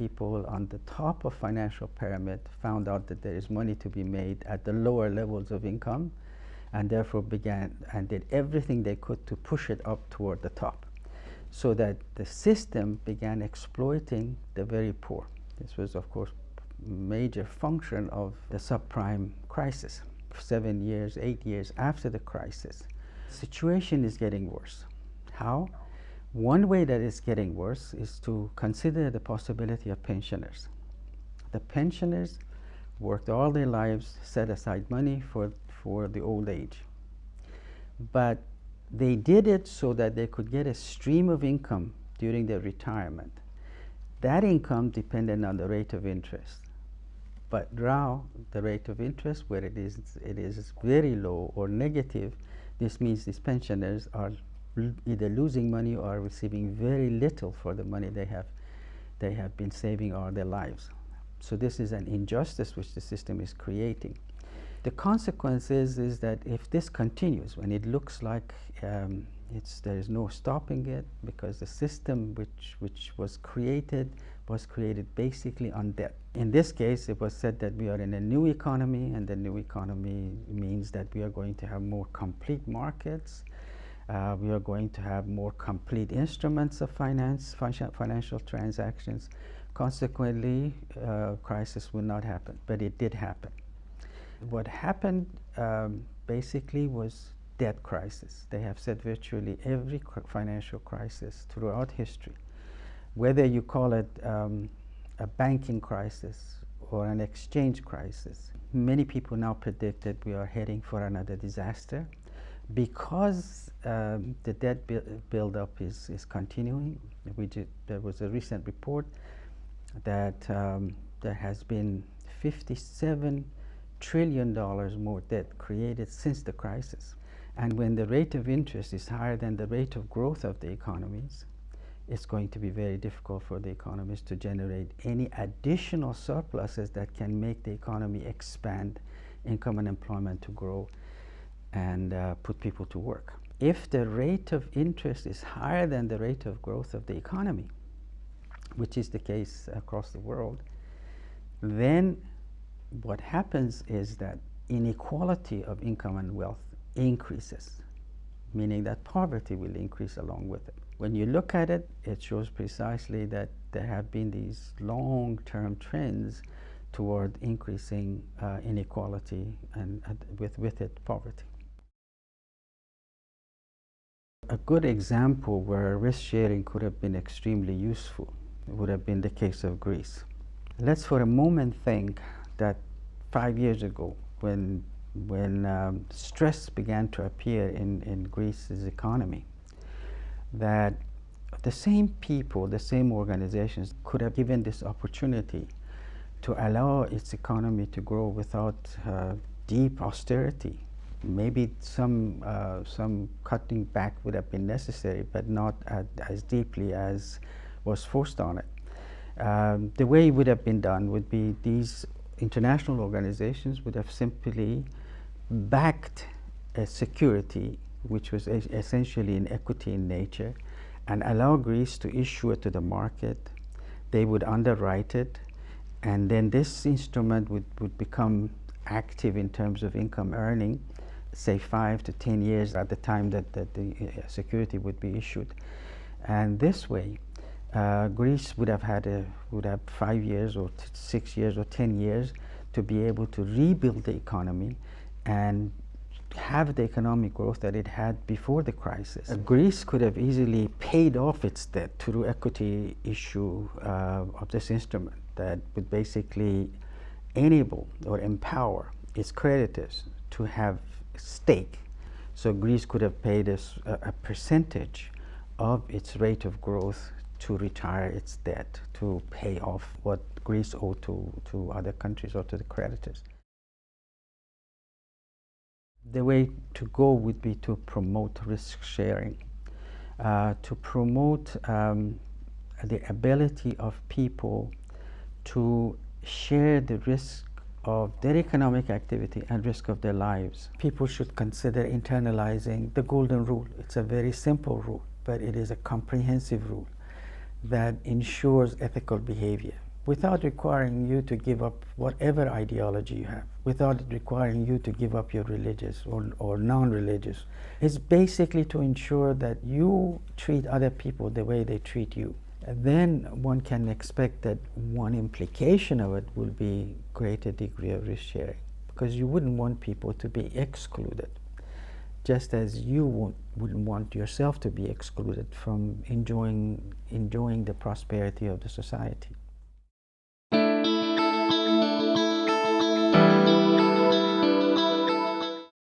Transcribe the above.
people on the top of financial pyramid found out that there is money to be made at the lower levels of income, and therefore began and did everything they could to push it up toward the top, so that the system began exploiting the very poor. This was, of course, a major function of the subprime crisis. 7 years, 8 years after the crisis, the situation is getting worse. How? One way that it's getting worse is to consider the possibility of pensioners. The pensioners worked all their lives, set aside money for the old age. But they did it so that they could get a stream of income during their retirement. That income depended on the rate of interest. But now the rate of interest, where it is very low or negative, this means these pensioners are either losing money or receiving very little for the money they have been saving all their lives. So this is an injustice which the system is creating. The consequence is that if this continues, when it looks like there is no stopping it, because the system which was created basically on debt. In this case, it was said that we are in a new economy, and the new economy means that we are going to have more complete markets. We are going to have more complete instruments of financial transactions. Consequently, crisis will not happen, but it did happen. What happened basically was debt crisis. They have said virtually every financial crisis throughout history, whether you call it a banking crisis or an exchange crisis. Many people now predict that we are heading for another disaster because the debt buildup is continuing. There was a recent report that there has been $57 trillion more debt created since the crisis. And when the rate of interest is higher than the rate of growth of the economies, it's going to be very difficult for the economies to generate any additional surpluses that can make the economy expand, income and employment to grow, and put people to work. If the rate of interest is higher than the rate of growth of the economy, which is the case across the world, then what happens is that inequality of income and wealth increases, meaning that poverty will increase along with it. When you look at it, it shows precisely that there have been these long-term trends toward increasing inequality and with it poverty. A good example where risk sharing could have been extremely useful would have been the case of Greece. Let's for a moment think that 5 years ago, when stress began to appear in Greece's economy, that the same people, the same organizations could have given this opportunity to allow its economy to grow without deep austerity. Maybe some cutting back would have been necessary, but not as deeply as was forced on it. The way it would have been done would be these international organizations would have simply backed a security which was essentially an equity in nature, and allow Greece to issue it to the market. They would underwrite it, and then this instrument would become active in terms of income earning, say 5 to 10 years at the time that the security would be issued. And this way, Greece would have 5 years or 6 years or 10 years to be able to rebuild the economy and have the economic growth that it had before the crisis. Greece could have easily paid off its debt through equity issue of this instrument that would basically enable or empower its creditors to have stake. So Greece could have paid a percentage of its rate of growth to retire its debt, to pay off what Greece owed to other countries or to the creditors. The way to go would be to promote risk sharing, to promote the ability of people to share the risk of their economic activity and risk of their lives. People should consider internalizing the golden rule. It's a very simple rule, but it is a comprehensive rule that ensures ethical behavior. without requiring you to give up whatever ideology you have, without requiring you to give up your religious or non-religious. It's basically to ensure that you treat other people the way they treat you. And then one can expect that one implication of it will be greater degree of risk sharing, because you wouldn't want people to be excluded, just as you wouldn't want yourself to be excluded from enjoying the prosperity of the society.